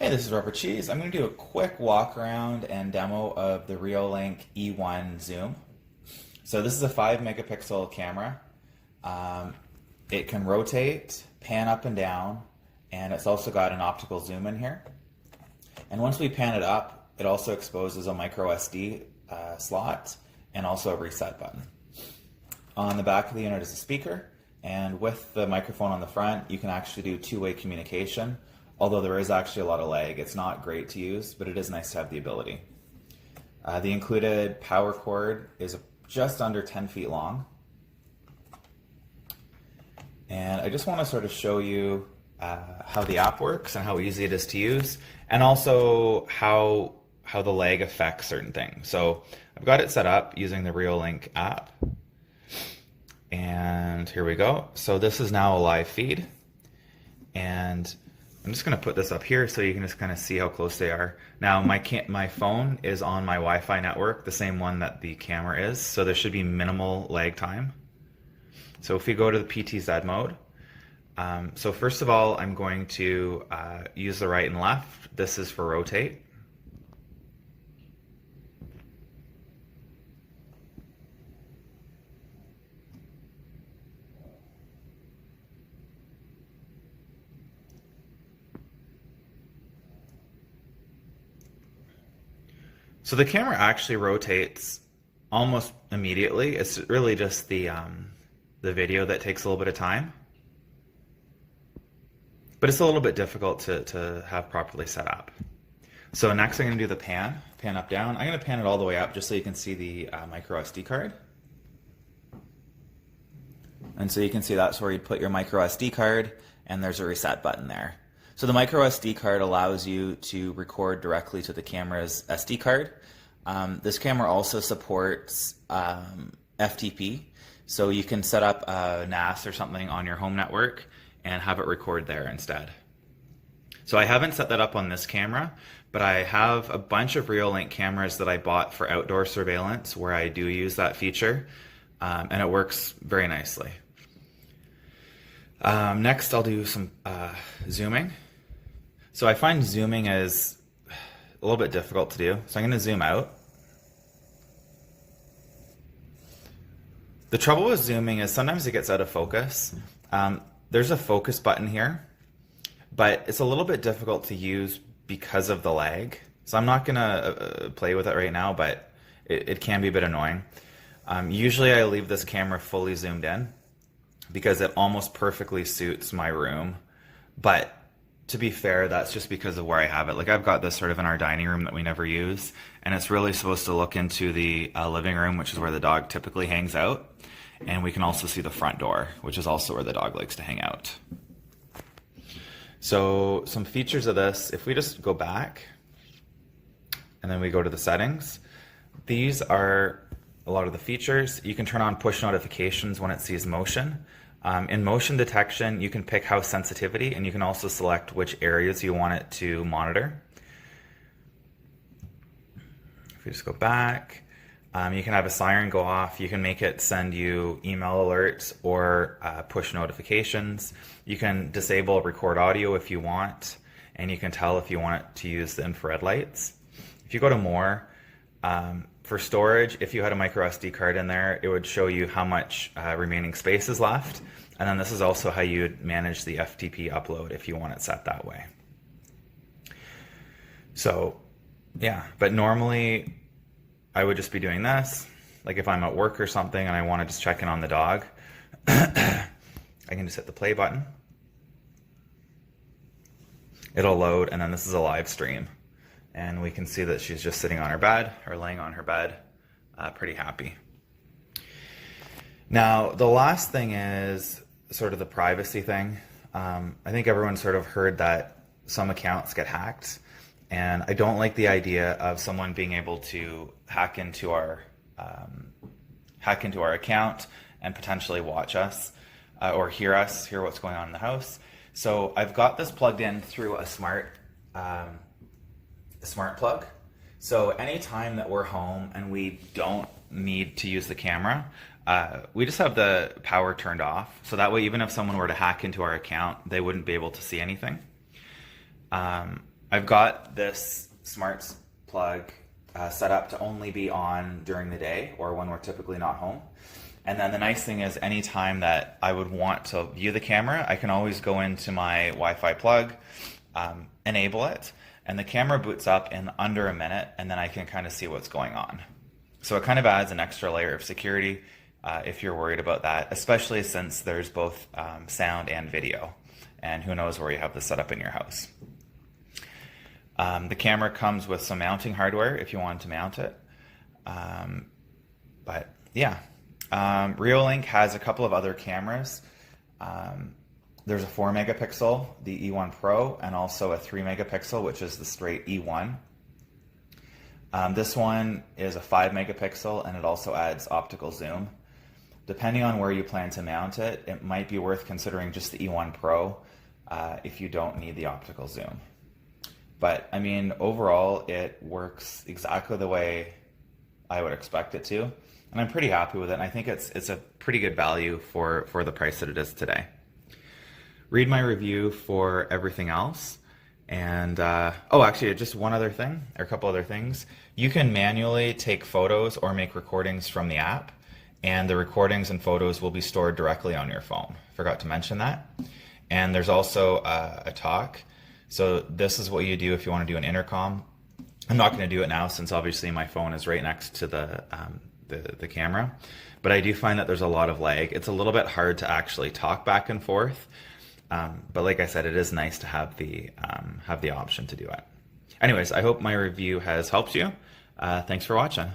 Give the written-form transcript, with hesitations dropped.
Hey, this is Rubber Cheese. I'm going to do a quick walk around and demo of the REOLINK E1 zoom. So this is a 5 megapixel camera. It can rotate, pan up and down, and it's also got an optical zoom in here. And once we pan it up, it also exposes a micro SD slot and also a reset button. On the back of the unit is a speaker, and with the microphone on the front, you can actually do two-way communication. Although there is actually a lot of lag. It's not great to use, but it is nice to have the ability. The included power cord is just under 10 feet long. And I just want to sort of show you how the app works and how easy it is to use, and also how the lag affects certain things. So I've got it set up using the REOLINK app. And here we go. So this is now a live feed. And I'm just going to put this up here so you can just kind of see how close they are. Now my phone is on my Wi-Fi network, the same one that the camera is, so there should be minimal lag time. So if we go to the PTZ mode, so first of all, I'm going to use the right and left. This is for rotate. So the camera actually rotates almost immediately. It's really just the video that takes a little bit of time. But it's a little bit difficult to have properly set up. So next I'm going to do the pan up, down. I'm going to pan it all the way up just so you can see the micro SD card. And so you can see that's where you'd put your micro SD card, and there's a reset button there. So the micro SD card allows you to record directly to the camera's SD card. This camera also supports FTP, so you can set up a NAS or something on your home network and have it record there instead. So I haven't set that up on this camera, but I have a bunch of REOLINK cameras that I bought for outdoor surveillance where I do use that feature, and it works very nicely. Next I'll do some zooming. So I find zooming is a little bit difficult to do. So I'm going to zoom out. The trouble with zooming is sometimes it gets out of focus. There's a focus button here, but it's a little bit difficult to use because of the lag. So I'm not going to play with it right now, but it can be a bit annoying. Usually I leave this camera fully zoomed in because it almost perfectly suits my room, but to be fair, that's just because of where I have it. Like I've got this sort of in our dining room that we never use, and it's really supposed to look into the living room, which is where the dog typically hangs out. And we can also see the front door, which is also where the dog likes to hang out. So some features of this, if we just go back and then we go to the settings, these are a lot of the features. You can turn on push notifications when it sees motion. In motion detection, you can pick house sensitivity, and you can also select which areas you want it to monitor. If we just go back, you can have a siren go off. You can make it send you email alerts or push notifications. You can disable record audio if you want, and you can tell if you want it to use the infrared lights. If you go to more, for storage, if you had a micro SD card in there, it would show you how much remaining space is left. And then this is also how you would manage the FTP upload if you want it set that way. So yeah, but normally I would just be doing this. Like if I'm at work or something and I want to just check in on the dog, I can just hit the play button. It'll load, and then this is a live stream. And we can see that she's just sitting on her bed or laying on her bed, pretty happy. Now, the last thing is sort of the privacy thing. I think everyone sort of heard that some accounts get hacked, and I don't like the idea of someone being able to hack into our account and potentially watch us or hear what's going on in the house. So I've got this plugged in through a smart plug. So anytime that we're home and we don't need to use the camera, we just have the power turned off. So that way, even if someone were to hack into our account, they wouldn't be able to see anything. I've got this smart plug set up to only be on during the day or when we're typically not home. And then the nice thing is anytime that I would want to view the camera, I can always go into my Wi-Fi plug, enable it, and the camera boots up in under a minute, and then I can kind of see what's going on. So it kind of adds an extra layer of security if you're worried about that, especially since there's both sound and video, and who knows where you have this set up in your house. The camera comes with some mounting hardware if you want to mount it. But yeah, REOLINK has a couple of other cameras. There's a 4 megapixel, the E1 Pro, and also a 3 megapixel, which is the straight E1. This one is a 5 megapixel, and it also adds optical zoom. Depending on where you plan to mount it, it might be worth considering just the E1 Pro if you don't need the optical zoom. But I mean, overall, it works exactly the way I would expect it to, and I'm pretty happy with it. And I think it's a pretty good value for the price that it is today. Read my review for everything else. And oh, actually, just one other thing, or a couple other things. You can manually take photos or make recordings from the app, and the recordings and photos will be stored directly on your phone. Forgot to mention that. And there's also a talk. So this is what you do if you want to do an intercom. I'm not going to do it now since obviously my phone is right next to the camera, but I do find that there's a lot of lag. It's a little bit hard to actually talk back and forth, but like I said, it is nice to have the option to do it. Anyways, I hope my review has helped you. Thanks for watching.